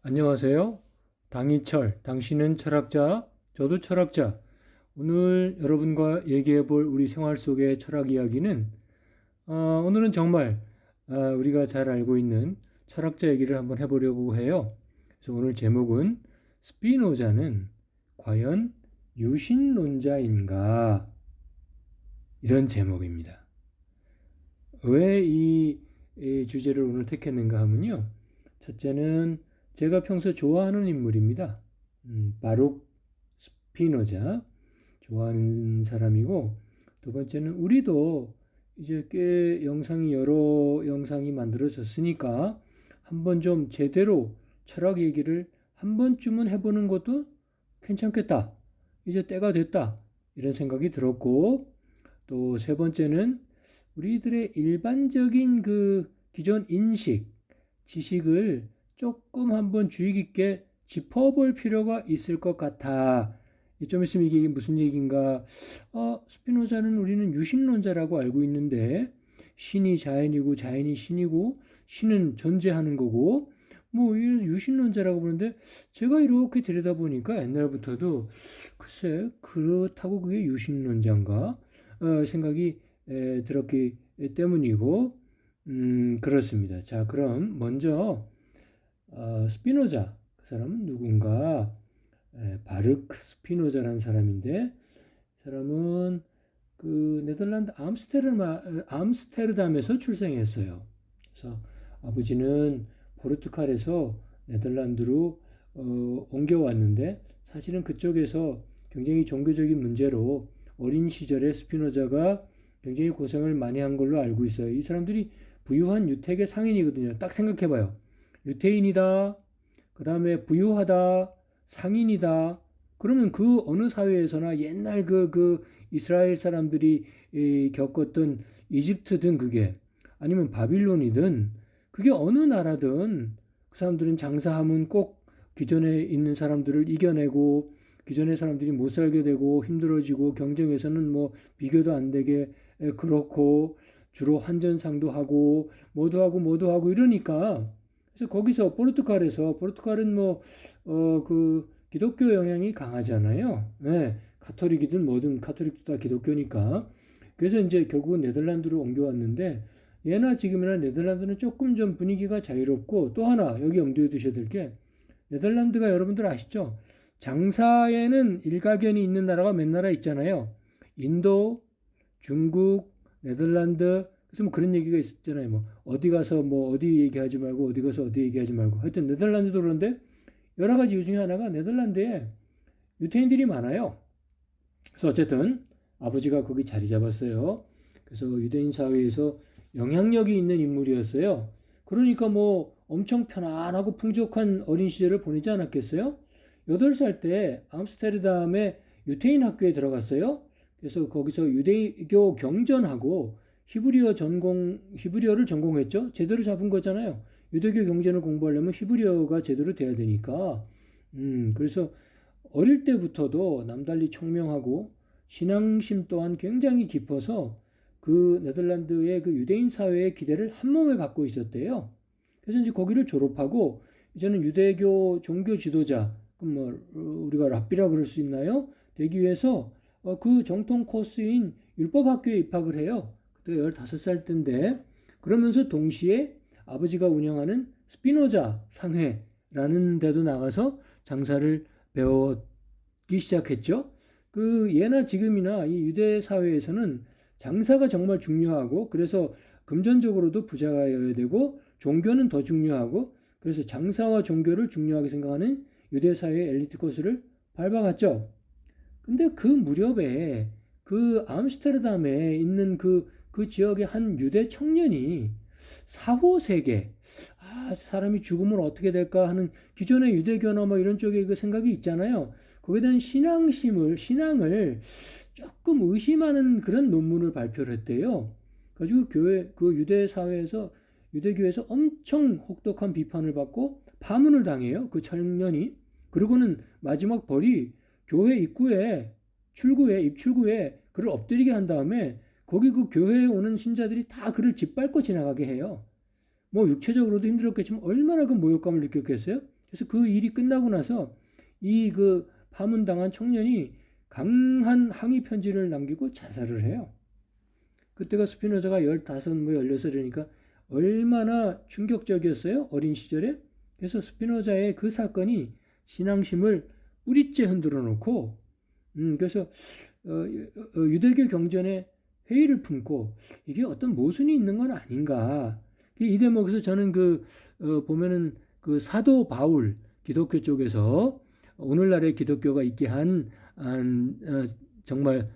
안녕하세요. 당이철, 당신은 철학자, 저도 철학자. 오늘 여러분과 얘기해 볼 우리 생활 속의 철학 이야기는 오늘은 정말 우리가 잘 알고 있는 철학자 얘기를 한번 해보려고 해요. 그래서 오늘 제목은 스피노자는 과연 유신론자인가? 이런 제목입니다. 왜 이 주제를 오늘 택했는가 하면요. 첫째는 제가 평소 좋아하는 인물입니다. 바룩 스피노자 좋아하는 사람이고, 두 번째는 우리도 이제 꽤 여러 영상이 만들어졌으니까 한번 좀 제대로 철학 얘기를 한 번쯤은 해보는 것도 괜찮겠다. 이제 때가 됐다. 이런 생각이 들었고, 또 세 번째는 우리들의 일반적인 그 기존 인식, 지식을 조금 한번 주의 깊게 짚어볼 필요가 있을 것 같아. 좀 있으면 이게 무슨 얘기인가? 스피노자는 우리는 유신론자라고 알고 있는데, 신이 자연이고 자연이 신이고 신은 존재하는 거고, 뭐 유신론자라고 보는데, 제가 이렇게 들여다보니까 옛날부터도 글쎄 그렇다고 그게 유신론자인가 생각이 들었기 때문이고, 그렇습니다. 자, 그럼 먼저 스피노자, 그 사람은 누군가? 바르크 스피노자라는 사람인데, 사람은 그 네덜란드 암스테르담에서 출생했어요. 그래서 아버지는 포르투갈에서 네덜란드로 옮겨왔는데, 사실은 그쪽에서 굉장히 종교적인 문제로 어린 시절에 스피노자가 굉장히 고생을 많이 한 걸로 알고 있어요. 이 사람들이 부유한 유택의 상인이거든요. 딱 생각해봐요. 유태인이다. 그 다음에 부유하다. 상인이다. 그러면 그 어느 사회에서나 옛날 그 이스라엘 사람들이 겪었던 이집트든 그게 아니면 바빌론이든 그게 어느 나라든 그 사람들은 장사하면 꼭 기존에 있는 사람들을 이겨내고 기존의 사람들이 못 살게 되고 힘들어지고 경쟁에서는 뭐 비교도 안 되게 그렇고 주로 환전상도 하고 뭐도 하고 이러니까 그래서 거기서 포르투갈은 뭐 그 기독교 영향이 강하잖아요. 네, 가톨릭이든 뭐든 카톨릭도 다 기독교니까. 그래서 이제 결국은 네덜란드로 옮겨왔는데 예나 지금이나 네덜란드는 조금 좀 분위기가 자유롭고 또 하나 여기 염두에 두셔야 될 게 네덜란드가 여러분들 아시죠? 장사에는 일가견이 있는 나라가 몇 나라 있잖아요. 인도, 중국, 네덜란드. 그래서 뭐 그런 얘기가 있었잖아요. 뭐 어디 가서 뭐 어디 얘기하지 말고 어디 가서 어디 얘기하지 말고. 하여튼 네덜란드도 그런데 여러 가지 이유 중에 하나가 네덜란드에 유태인들이 많아요. 그래서 어쨌든 아버지가 거기 자리 잡았어요. 그래서 유대인 사회에서 영향력이 있는 인물이었어요. 그러니까 뭐 엄청 편안하고 풍족한 어린 시절을 보내지 않았겠어요? 8살 때 암스테르담의 유태인 학교에 들어갔어요. 그래서 거기서 유대교 경전하고 히브리어를 전공했죠. 제대로 잡은 거잖아요. 유대교 경전을 공부하려면 히브리어가 제대로 돼야 되니까. 그래서 어릴 때부터도 남달리 총명하고 신앙심 또한 굉장히 깊어서 그 네덜란드의 그 유대인 사회의 기대를 한 몸에 받고 있었대요. 그래서 이제 거기를 졸업하고 이제는 유대교 종교 지도자, 그럼 뭐 우리가 랍비라 그럴 수 있나요? 되기 위해서 그 정통 코스인 율법학교에 입학을 해요. 그때 15살 때인데 그러면서 동시에 아버지가 운영하는 스피노자 상회라는 데도 나가서 장사를 배웠기 시작했죠. 그 예나 지금이나 이 유대 사회에서는 장사가 정말 중요하고 그래서 금전적으로도 부자여야 되고 종교는 더 중요하고 그래서 장사와 종교를 중요하게 생각하는 유대 사회의 엘리트 코스를 밟아갔죠. 근데 그 무렵에 그 암스테르담에 있는 그 지역의 한 유대 청년이 사후 세계, 사람이 죽으면 어떻게 될까 하는 기존의 유대교나 뭐 이런 쪽에 그 생각이 있잖아요. 거기에 대한 신앙을 조금 의심하는 그런 논문을 발표를 했대요. 가지고 그 유대교에서 엄청 혹독한 비판을 받고 파문을 당해요. 그 청년이. 그리고는 마지막 벌이 교회 입출구에 그를 엎드리게 한 다음에 거기 그 교회에 오는 신자들이 다 그를 짓밟고 지나가게 해요. 뭐 육체적으로도 힘들었겠지만 얼마나 그 모욕감을 느꼈겠어요? 그래서 그 일이 끝나고 나서 이 그 파문당한 청년이 강한 항의 편지를 남기고 자살을 해요. 그때가 스피노자가 15, 뭐 16이니까 얼마나 충격적이었어요. 어린 시절에. 그래서 스피노자의 그 사건이 신앙심을 뿌리째 흔들어 놓고 그래서 유대교 경전에 회의를 품고 이게 어떤 모순이 있는 건 아닌가. 이 대목에서 저는 보면은 그 사도 바울 기독교 쪽에서 오늘날의 기독교가 있게 정말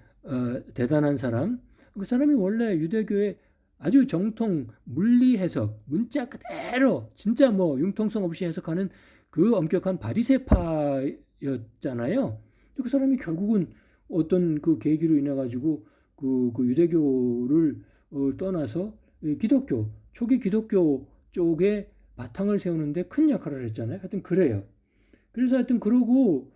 대단한 사람. 그 사람이 원래 유대교의 아주 정통 물리 해석, 문자 그대로 진짜 뭐 융통성 없이 해석하는 그 엄격한 바리새파였잖아요. 그 사람이 결국은 어떤 그 계기로 인해 가지고 그 유대교를 떠나서 기독교, 초기 기독교 쪽에 바탕을 세우는데 큰 역할을 했잖아요. 하여튼 그래요. 그래서 하여튼 그러고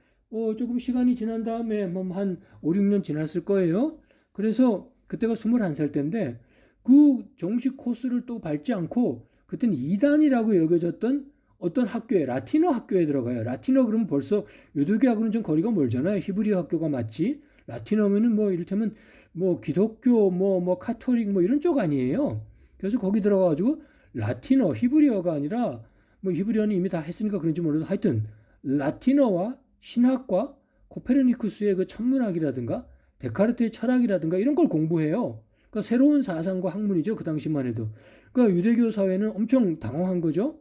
조금 시간이 지난 다음에 한 5, 6년 지났을 거예요. 그래서 그때가 21살 때인데 그 정식 코스를 또 밟지 않고 그때는 이단이라고 여겨졌던 어떤 학교에 라틴어 학교에 들어가요. 라틴어 그러면 벌써 유대교하고는 좀 거리가 멀잖아요. 히브리어 학교가 맞지. 라틴어면은 뭐 이를테면 뭐 기독교 뭐 카톨릭 뭐 이런 쪽 아니에요. 그래서 거기 들어가가지고 라틴어 히브리어가 아니라 뭐 히브리어는 이미 다 했으니까 그런지 몰라도 하여튼 라틴어와 신학과 코페르니쿠스의 그 천문학이라든가 데카르트의 철학이라든가 이런 걸 공부해요. 그러니까 새로운 사상과 학문이죠. 그 당시만 해도. 그러니까 유대교 사회는 엄청 당황한 거죠.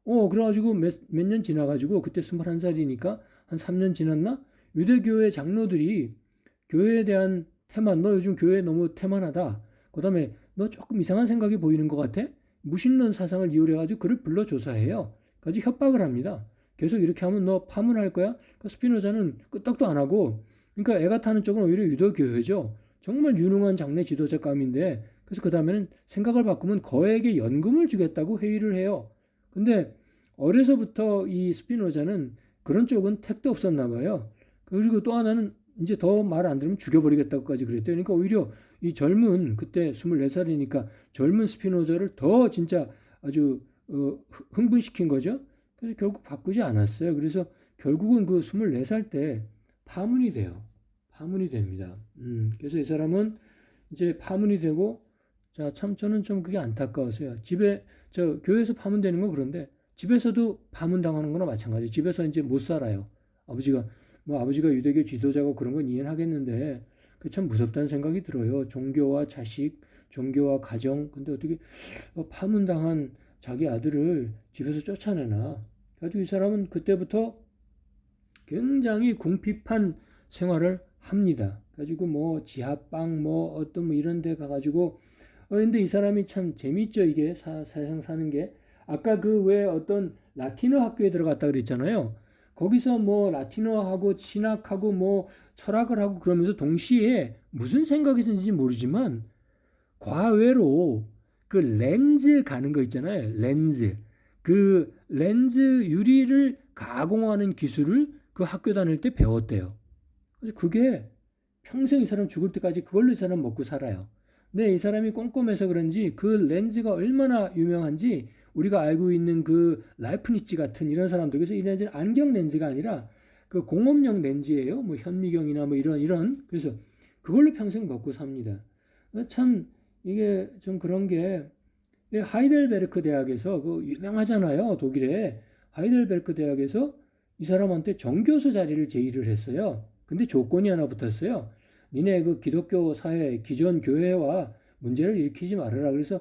그래가지고 몇 년 지나가지고 그때 21살이니까 한 3년 지났나? 유대교의 장로들이 교회에 대한 태만, 너 요즘 교회 너무 태만하다. 그 다음에 너 조금 이상한 생각이 보이는 것 같아? 무신론 사상을 이용해가지고 그를 불러 조사해요. 까지 협박을 합니다. 계속 이렇게 하면 너 파문할 거야? 그러니까 스피노자는 끄떡도 안 하고, 그러니까 애가 타는 쪽은 오히려 유도교회죠. 정말 유능한 장례 지도자감인데, 그래서 그 다음에는 생각을 바꾸면 거액의 연금을 주겠다고 회의를 해요. 근데 어려서부터 이 스피노자는 그런 쪽은 택도 없었나 봐요. 그리고 또 하나는 이제 더 말 안 들으면 죽여버리겠다고까지 그랬대요. 그러니까 오히려 이 젊은 그때 24살이니까 젊은 스피노자를 더 진짜 아주 흥분시킨 거죠. 그래서 결국 바꾸지 않았어요. 그래서 결국은 그 24살 때 파문이 돼요. 파문이 됩니다. 그래서 이 사람은 이제 파문이 되고 자, 참 저는 좀 그게 안타까워서요. 교회에서 파문되는 건 그런데 집에서도 파문당하는 거나 마찬가지예요. 집에서 이제 못 살아요. 아버지가 유대교 지도자고 그런 건 이해는 하겠는데 그 참 무섭다는 생각이 들어요. 종교와 자식, 종교와 가정. 근데 어떻게 파문당한 자기 아들을 집에서 쫓아내나. 가지고 이 사람은 그때부터 굉장히 궁핍한 생활을 합니다. 가지고 뭐 지하방 뭐 어떤 뭐 이런 데 가가지고 근데 이 사람이 참 재밌죠. 이게 세상 사는 게. 아까 그 왜 어떤 라틴어 학교에 들어갔다 그랬잖아요. 거기서 뭐 라틴어하고 신학하고 뭐 철학을 하고 그러면서 동시에 무슨 생각이 드는지 모르지만 과외로 그 렌즈 가는 거 있잖아요. 렌즈. 그 렌즈 유리를 가공하는 기술을 그 학교 다닐 때 배웠대요. 그래서 그게 평생 이 사람 죽을 때까지 그걸로 이 사람 먹고 살아요. 근데 이 사람이 꼼꼼해서 그런지 그 렌즈가 얼마나 유명한지 우리가 알고 있는 그 라이프니츠 같은 이런 사람들, 그래서 이 렌즈는 안경 렌즈가 아니라 그 공업용 렌즈예요. 뭐 현미경이나 뭐 이런. 그래서 그걸로 평생 먹고 삽니다. 참 이게 좀 그런 게 하이델베르크 대학에서 그 유명하잖아요. 독일에 하이델베르크 대학에서 이 사람한테 정교수 자리를 제의를 했어요. 근데 조건이 하나 붙었어요. 니네 그 기독교 사회 기존 교회와 문제를 일으키지 말아라. 그래서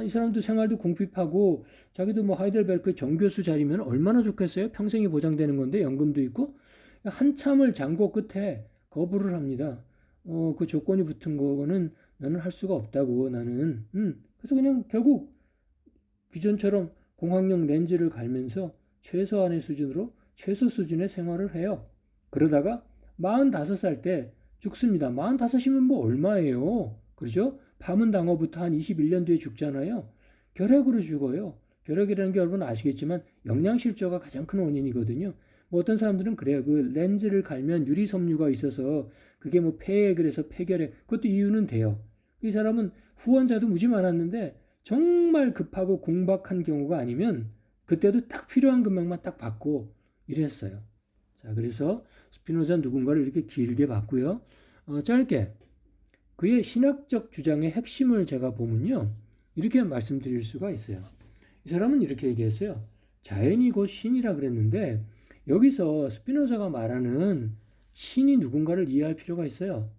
이 사람도 생활도 궁핍하고 자기도 뭐 하이델베르크 정교수 자리면 얼마나 좋겠어요. 평생이 보장되는 건데 연금도 있고 한참을 장고 끝에 거부를 합니다. 그 조건이 붙은 거는 나는 할 수가 없다고 나는. 그래서 그냥 결국 기존처럼 공학용 렌즈를 갈면서 최소한의 수준으로 최소 수준의 생활을 해요. 그러다가 45살 때 죽습니다. 45이면 뭐 얼마예요? 그렇죠? 파문당어부터 한 21년 뒤에 죽잖아요. 결핵으로 죽어요. 결핵이라는 게 여러분 아시겠지만 영양실조가 가장 큰 원인이거든요. 뭐 어떤 사람들은 그래요. 그 렌즈를 갈면 유리섬유가 있어서 그게 뭐 폐에 그래서 폐결핵 그것도 이유는 돼요. 이 사람은 후원자도 무지 많았는데 정말 급하고 궁박한 경우가 아니면 그때도 딱 필요한 금액만 딱 받고 이랬어요. 자, 그래서 스피노자 누군가를 이렇게 길게 봤고요. 짧게 그의 신학적 주장의 핵심을 제가 보면요. 이렇게 말씀드릴 수가 있어요. 이 사람은 이렇게 얘기했어요. 자연이 곧 신이라 그랬는데 여기서 스피노자가 말하는 신이 누군가를 이해할 필요가 있어요.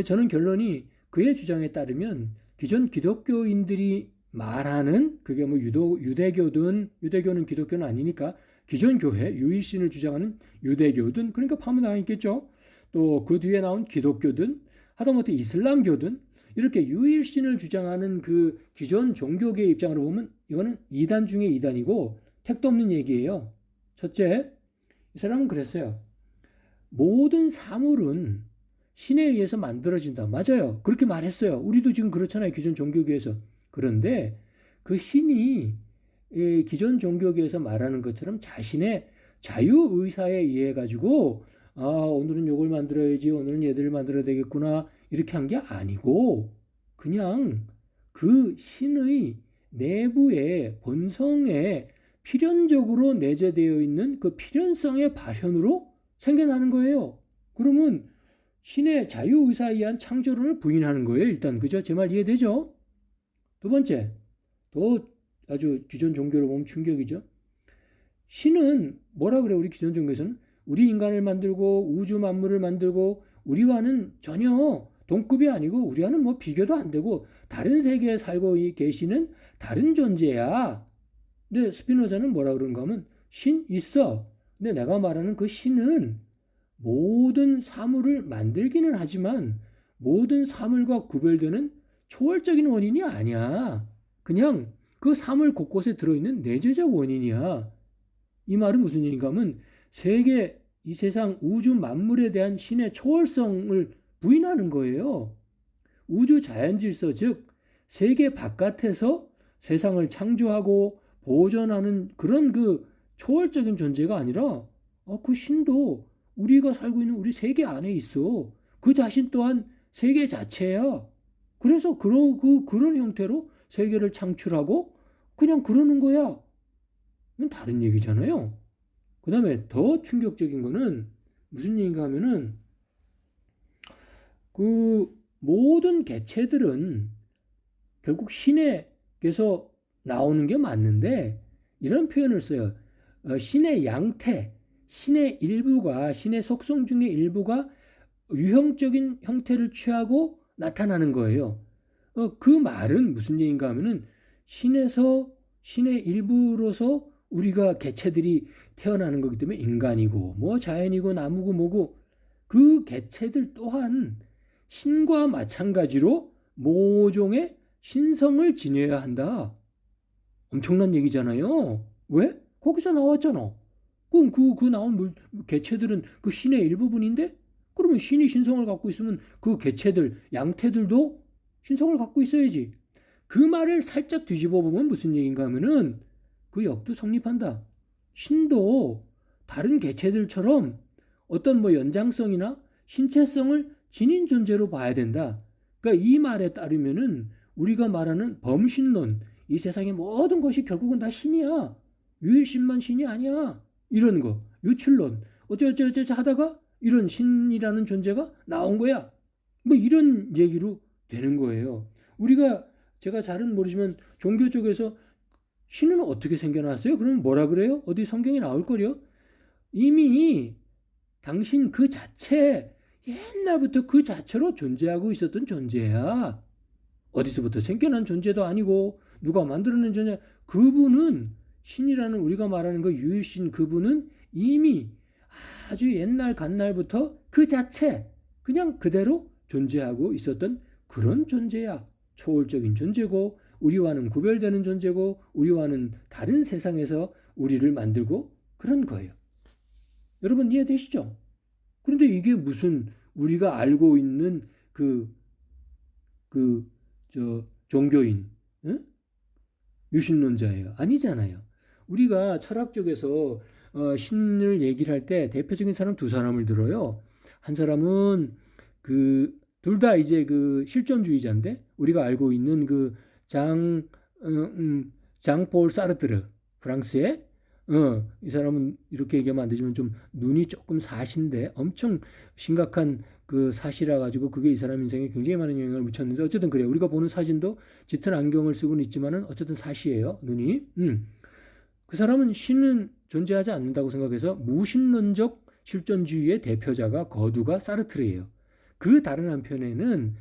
저는 결론이 그의 주장에 따르면 기존 기독교인들이 말하는 그게 뭐 유대교는 기독교는 아니니까 기존 교회 유일신을 주장하는 유대교든 그러니까 파문당했겠죠. 또 그 뒤에 나온 기독교든 하다못해 이슬람교든 이렇게 유일신을 주장하는 그 기존 종교계의 입장으로 보면 이거는 이단 중에 이단이고 택도 없는 얘기예요. 첫째, 이 사람은 그랬어요. 모든 사물은 신에 의해서 만들어진다. 맞아요. 그렇게 말했어요. 우리도 지금 그렇잖아요. 기존 종교계에서. 그런데 그 신이 기존 종교계에서 말하는 것처럼 자신의 자유의사에 의해 가지고 오늘은 요걸 만들어야지, 오늘은 얘들을 만들어야 되겠구나 이렇게 한 게 아니고 그냥 그 신의 내부의 본성에 필연적으로 내재되어 있는 그 필연성의 발현으로 생겨나는 거예요. 그러면 신의 자유의사에 의한 창조론을 부인하는 거예요. 일단 그죠? 제 말 이해되죠? 두 번째, 또 아주 기존 종교로 보면 충격이죠. 신은 뭐라 그래요? 우리 기존 종교에서는 우리 인간을 만들고 우주 만물을 만들고 우리와는 전혀 동급이 아니고 우리와는 뭐 비교도 안 되고 다른 세계에 살고 계시는 다른 존재야. 근데 스피노자는 뭐라 그런가 하면 신 있어. 근데 내가 말하는 그 신은 모든 사물을 만들기는 하지만 모든 사물과 구별되는 초월적인 원인이 아니야. 그냥 그 사물 곳곳에 들어있는 내재적 원인이야. 이 말은 무슨 얘기인가 하면 세계, 이 세상 우주 만물에 대한 신의 초월성을 부인하는 거예요. 우주 자연질서 즉 세계 바깥에서 세상을 창조하고 보존하는 그런 그 초월적인 존재가 아니라 그 신도 우리가 살고 있는 우리 세계 안에 있어. 그 자신 또한 세계 자체야. 그래서 그런 형태로 세계를 창출하고 그냥 그러는 거야. 이건 다른 얘기잖아요. 그 다음에 더 충격적인 거는 무슨 얘기인가 하면은 그 모든 개체들은 결국 신에게서 나오는 게 맞는데 이런 표현을 써요. 신의 양태, 신의 일부가 신의 속성 중의 일부가 유형적인 형태를 취하고 나타나는 거예요. 그 말은 무슨 얘기인가 하면은 신의 일부로서 우리가 개체들이 태어나는 거기 때문에 인간이고 뭐 자연이고 나무고 뭐고 그 개체들 또한 신과 마찬가지로 모종의 신성을 지녀야 한다. 엄청난 얘기잖아요. 왜? 거기서 나왔잖아. 그럼 그 나온 개체들은 그 신의 일부분인데 그러면 신이 신성을 갖고 있으면 그 개체들, 양태들도 신성을 갖고 있어야지. 그 말을 살짝 뒤집어 보면 무슨 얘기인가 하면은 그 역도 성립한다. 신도 다른 개체들처럼 어떤 뭐 연장성이나 신체성을 지닌 존재로 봐야 된다. 그러니까 이 말에 따르면은 우리가 말하는 범신론, 이 세상의 모든 것이 결국은 다 신이야. 유일신만 신이 아니야. 이런 거, 유출론, 어쩌저쩌 하다가 이런 신이라는 존재가 나온 거야. 뭐 이런 얘기로 되는 거예요. 제가 잘은 모르지만 종교 쪽에서 신은 어떻게 생겨났어요? 그러면 뭐라 그래요? 어디 성경에 나올 거요? 이미 당신 그 자체 옛날부터 그 자체로 존재하고 있었던 존재야. 어디서부터 생겨난 존재도 아니고 누가 만들어낸 존재. 그분은 신이라는 우리가 말하는 그 유일신 그분은 이미 아주 옛날 갓날부터 그 자체 그냥 그대로 존재하고 있었던 그런 존재야. 초월적인 존재고 우리와는 구별되는 존재고 우리와는 다른 세상에서 우리를 만들고 그런 거예요. 여러분 이해되시죠? 그런데 이게 무슨 우리가 알고 있는 종교인, 응? 유신론자예요. 아니잖아요. 우리가 철학 쪽에서 신을 얘기를 할 때 대표적인 사람 두 사람을 들어요. 한 사람은 둘 다 이제 그 실존주의자인데 우리가 알고 있는 장폴 사르트르 프랑스에. 이 사람은 이렇게 얘기하면 안 되지만 좀 눈이 조금 사신데 엄청 심각한 그 사시라 가지고 그게 이 사람 인생에 굉장히 많은 영향을 미쳤는데 어쨌든 그래요. 우리가 보는 사진도 짙은 안경을 쓰고는 있지만은 어쨌든 사시예요. 눈이. 그 사람은 신은 존재하지 않는다고 생각해서 무신론적 실존주의의 대표자가 거두가 사르트르예요. 그 다른 한편에는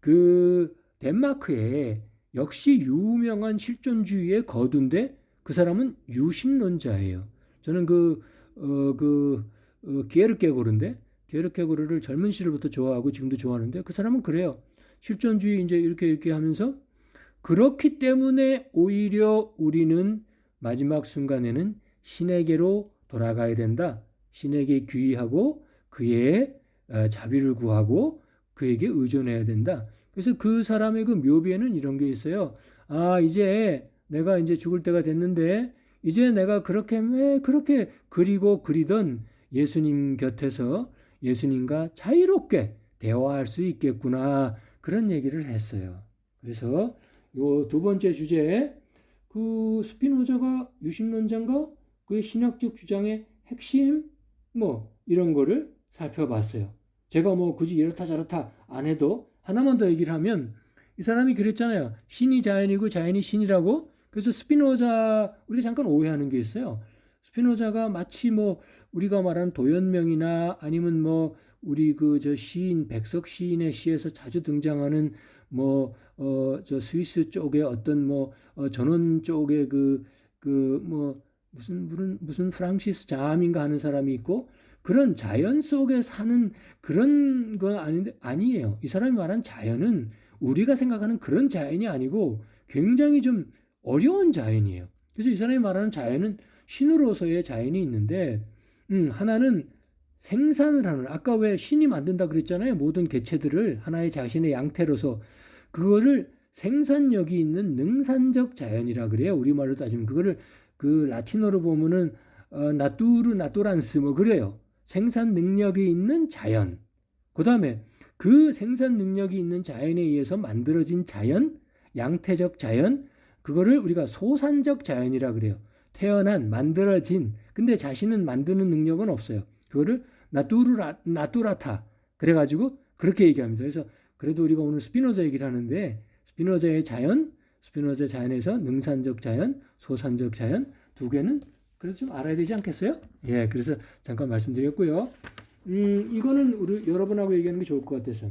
그 덴마크에 역시 유명한 실존주의의 거두인데 그 사람은 유신론자예요. 저는 게르케고르인데 게르케고르를 젊은 시절부터 좋아하고 지금도 좋아하는데 그 사람은 그래요. 실존주의 이제 이렇게 하면서 그렇기 때문에 오히려 우리는 마지막 순간에는 신에게로 돌아가야 된다. 신에게 귀의하고 그의 자비를 구하고 그에게 의존해야 된다. 그래서 그 사람의 그 묘비에는 이런 게 있어요. 아, 이제 내가 이제 죽을 때가 됐는데 이제 내가 왜 그렇게 그리고 그리던 예수님 곁에서 예수님과 자유롭게 대화할 수 있겠구나. 그런 얘기를 했어요. 그래서 요 두 번째 주제에 그 스피노자가 유신론자인가 그의 신학적 주장의 핵심 뭐 이런 거를 살펴봤어요. 제가 뭐 굳이 이렇다 저렇다 안 해도 하나만 더 얘기를 하면 이 사람이 그랬잖아요. 신이 자연이고 자연이 신이라고. 그래서 스피노자 우리가 잠깐 오해하는 게 있어요. 스피노자가 마치 뭐 우리가 말하는 도연명이나 아니면 뭐 우리 그 저 시인 백석 시인의 시에서 자주 등장하는 뭐 저 스위스 쪽의 어떤 뭐 전원 쪽의 뭐 무슨 프랑시스 자암인가 하는 사람이 있고 그런 자연 속에 사는 그런 건 아닌데 아니에요. 이 사람이 말한 자연은 우리가 생각하는 그런 자연이 아니고 굉장히 좀 어려운 자연이에요. 그래서 이 사람이 말하는 자연은 신으로서의 자연이 있는데 하나는 생산을 하는 아까 왜 신이 만든다 그랬잖아요. 모든 개체들을 하나의 자신의 양태로서 그거를 생산력이 있는 능산적 자연이라 그래요. 우리말로 따지면 그거를 그 라틴어로 보면은 나뚜란스 뭐 그래요. 생산 능력이 있는 자연. 그다음에 그 생산 능력이 있는 자연에 의해서 만들어진 자연, 양태적 자연, 그거를 우리가 소산적 자연이라 그래요. 태어난 만들어진 근데 자신은 만드는 능력은 없어요. 그거를 나뚜라타 그래가지고 그렇게 얘기합니다. 그래서 그래도 우리가 오늘 스피노자 얘기를 하는데 스피노자의 자연, 스피노자 자연에서 능산적 자연, 소산적 자연 두 개는 그래도 좀 알아야 되지 않겠어요? 예, 그래서 잠깐 말씀드렸고요. 이거는 우리 여러분하고 얘기하는 게 좋을 것 같아서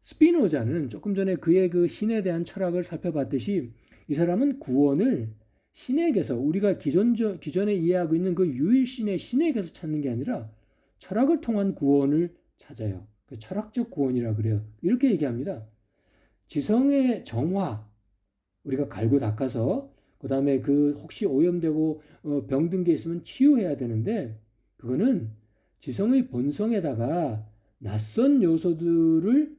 스피노자는 조금 전에 그의 그 신에 대한 철학을 살펴봤듯이 이 사람은 구원을 신에게서 우리가 기존에 이해하고 있는 그 유일신의 신에게서 찾는 게 아니라 철학을 통한 구원을 찾아요. 그 철학적 구원이라 그래요. 이렇게 얘기합니다. 지성의 정화 우리가 갈고 닦아서 그 다음에 그 혹시 오염되고 병든 게 있으면 치유해야 되는데 그거는 지성의 본성에다가 낯선 요소들을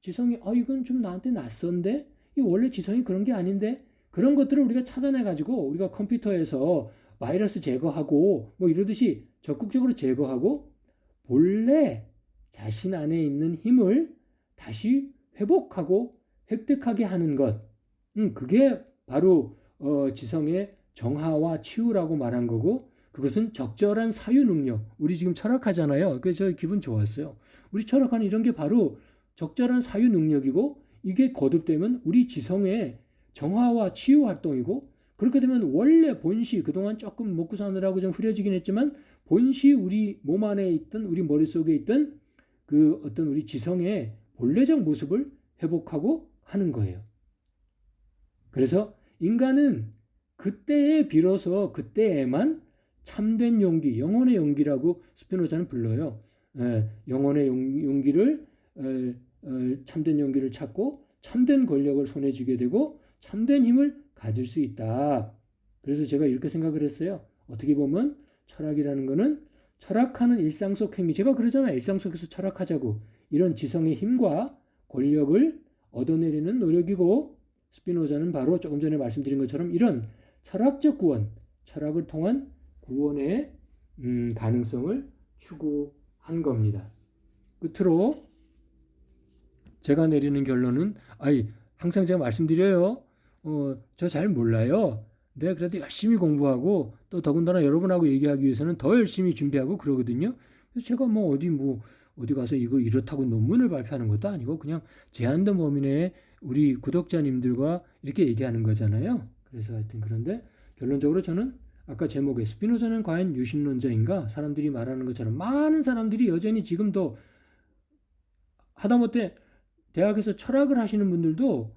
지성이 이건 좀 나한테 낯선데 이 원래 지성이 그런 게 아닌데 그런 것들을 우리가 찾아내 가지고 우리가 컴퓨터에서 바이러스 제거하고 뭐 이러듯이 적극적으로 제거하고 본래 자신 안에 있는 힘을 다시 회복하고 획득하게 하는 것. 그게 바로 지성의 정화와 치유라고 말한 거고 그것은 적절한 사유 능력. 우리 지금 철학하잖아요. 그래서 저 기분 좋았어요. 우리 철학하는 이런 게 바로 적절한 사유 능력이고 이게 거듭되면 우리 지성의 정화와 치유 활동이고 그렇게 되면 원래 본시 그동안 조금 먹고 사느라고 좀 흐려지긴 했지만 본시 우리 몸 안에 있던 우리 머릿속에 있던 그 어떤 우리 지성의 본래적 모습을 회복하고 하는 거예요. 그래서 인간은 그때에 비로소 그때에만 참된 용기, 영혼의 용기라고 스피노자는 불러요. 영혼의 용기를 참된 용기를 찾고 참된 권력을 손에 쥐게 되고 참된 힘을 가질 수 있다. 그래서 제가 이렇게 생각을 했어요. 어떻게 보면 철학이라는 거는 철학하는 일상 속 행위. 제가 그러잖아요. 일상 속에서 철학하자고. 이런 지성의 힘과 권력을 얻어내리는 노력이고 스피노자는 바로 조금 전에 말씀드린 것처럼 이런 철학적 구원, 철학을 통한 구원의 가능성을 추구한 겁니다. 끝으로 제가 내리는 결론은 항상 제가 말씀드려요. 저 잘 몰라요. 내가 그래도 열심히 공부하고 또 더군다나 여러분하고 얘기하기 위해서는 더 열심히 준비하고 그러거든요. 그래서 제가 어디 가서 이걸 이렇다고 논문을 발표하는 것도 아니고 그냥 제한된 범위 내에 우리 구독자님들과 이렇게 얘기하는 거잖아요. 그래서 하여튼 그런데 결론적으로 저는 아까 제목에 스피노자는 과연 유신론자인가? 사람들이 말하는 것처럼 많은 사람들이 여전히 지금도 하다못해 대학에서 철학을 하시는 분들도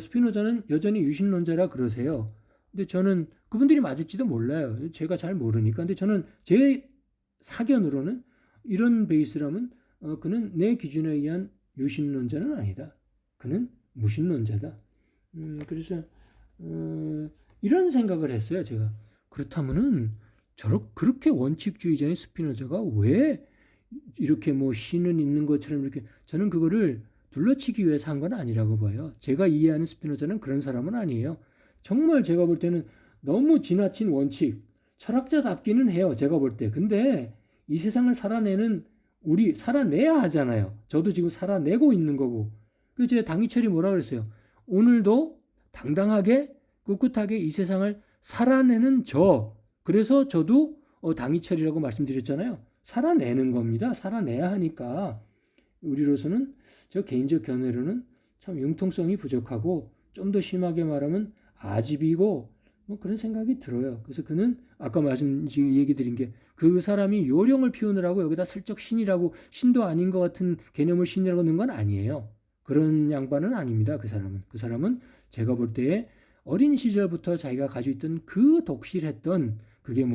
스피노자는 여전히 유신론자라 그러세요. 근데 저는 그분들이 맞을지도 몰라요. 제가 잘 모르니까. 근데 저는 제 사견으로는 이런 베이스라면 그는 내 기준에 의한 유신론자는 아니다. 그는 무신론자다. 그래서 이런 생각을 했어요. 제가 그렇다면은 그렇게 원칙주의자인 스피노자가 왜 이렇게 신은 있는 것처럼 이렇게 저는 그거를 둘러치기 위해서 한 건 아니라고 봐요. 제가 이해하는 스피노자는 그런 사람은 아니에요. 정말 제가 볼 때는 너무 지나친 원칙, 철학자답기는 해요. 제가 볼 때. 근데 이 세상을 우리 살아내야 하잖아요. 저도 지금 살아내고 있는 거고. 그 제 당이철이 뭐라 그랬어요? 오늘도 당당하게 꿋꿋하게 이 세상을 살아내는 그래서 저도 당이철이라고 말씀드렸잖아요. 살아내는 겁니다. 살아내야 하니까 우리로서는 저 개인적 견해로는 참 융통성이 부족하고 좀 더 심하게 말하면 아집이고 그런 생각이 들어요. 그래서 그는 아까 얘기 드린 게 그 사람이 요령을 피우느라고 여기다 슬쩍 신이라고 신도 아닌 것 같은 개념을 신이라고 넣은 건 아니에요. 그런 양반은 아닙니다. 그 사람은 제가 볼 때에 어린 시절부터 자기가 가지고 있던 그 독실했던 그게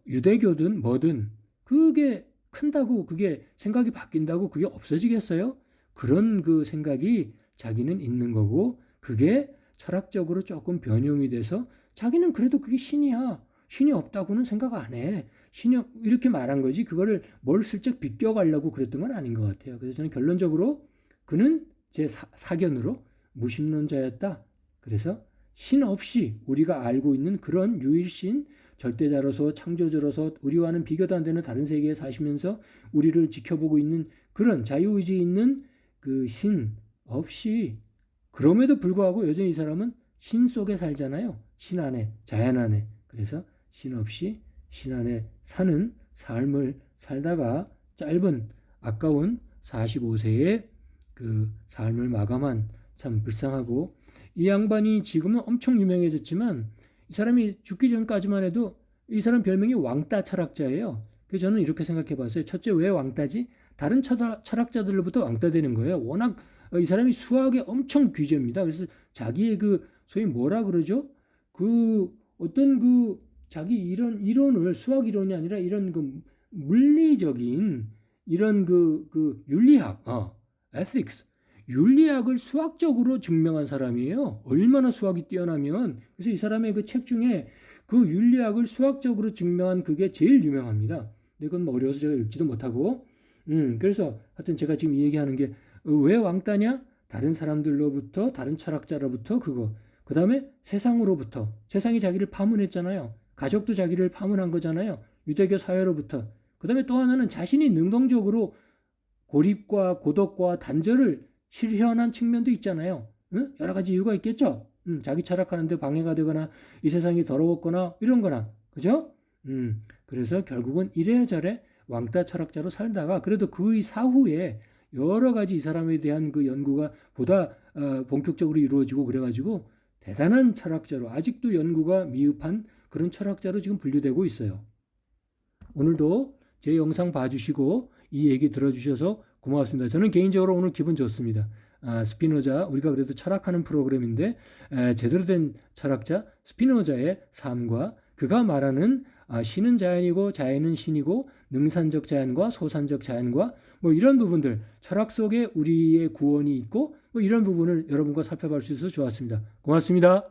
유대교든 뭐든 그게 큰다고 그게 생각이 바뀐다고 그게 없어지겠어요? 그런 그 생각이 자기는 있는 거고 그게 철학적으로 조금 변형이 돼서 자기는 그래도 그게 신이야. 신이 없다고는 생각 안 해. 이렇게 말한 거지 그거를 뭘 슬쩍 비껴가려고 그랬던 건 아닌 것 같아요. 그래서 저는 결론적으로 그는 제 사견으로 무신론자였다. 그래서 신 없이 우리가 알고 있는 그런 유일신, 절대자로서 창조주로서 우리와는 비교도 안 되는 다른 세계에 사시면서 우리를 지켜보고 있는 그런 자유의지 있는 그 신 없이 그럼에도 불구하고 여전히 이 사람은 신 속에 살잖아요. 신 안에, 자연 안에. 그래서 신 없이 신 안에 사는 삶을 살다가 짧은 아까운 45세의 그 삶을 마감한 참 불쌍하고 이 양반이 지금은 엄청 유명해졌지만 이 사람이 죽기 전까지만 해도 이 사람 별명이 왕따 철학자예요. 그래서 저는 이렇게 생각해 봤어요. 첫째 왜 왕따지? 다른 철학자들로부터 왕따되는 거예요. 워낙 이 사람이 수학에 엄청 귀재입니다. 그래서 자기의 그 소위 뭐라 그러죠? 그 어떤 그 자기 이론을 수학 이론이 아니라 이런 그 물리적인 이런 그 윤리학, ethics, 윤리학을 수학적으로 증명한 사람이에요. 얼마나 수학이 뛰어나면. 그래서 이 사람의 그 책 중에 그 윤리학을 수학적으로 증명한 그게 제일 유명합니다. 근데 그건 어려워서 제가 읽지도 못하고. 그래서 하여튼 제가 지금 이 얘기하는 게 왜 왕따냐? 다른 사람들로부터, 다른 철학자로부터 그거. 그 다음에 세상으로부터. 세상이 자기를 파문했잖아요. 가족도 자기를 파문한 거잖아요. 유대교 사회로부터. 그 다음에 또 하나는 자신이 능동적으로 고립과 고독과 단절을 실현한 측면도 있잖아요. 응? 여러 가지 이유가 있겠죠. 자기 철학하는데 방해가 되거나 이 세상이 더러웠거나 이런 거나. 그죠? 그래서 결국은 이래저래 왕따 철학자로 살다가 그래도 그 사후에 여러 가지 이 사람에 대한 그 연구가 보다 본격적으로 이루어지고 그래가지고 대단한 철학자로 아직도 연구가 미흡한 그런 철학자로 지금 분류되고 있어요. 오늘도 제 영상 봐주시고 이 얘기 들어주셔서 고맙습니다. 저는 개인적으로 오늘 기분 좋습니다. 스피노자, 우리가 그래도 철학하는 프로그램인데 제대로 된 철학자 스피노자의 삶과 그가 말하는 신은 자연이고 자연은 신이고 능산적 자연과 소산적 자연과 이런 부분들 철학 속에 우리의 구원이 있고 이런 부분을 여러분과 살펴볼 수 있어서 좋았습니다. 고맙습니다.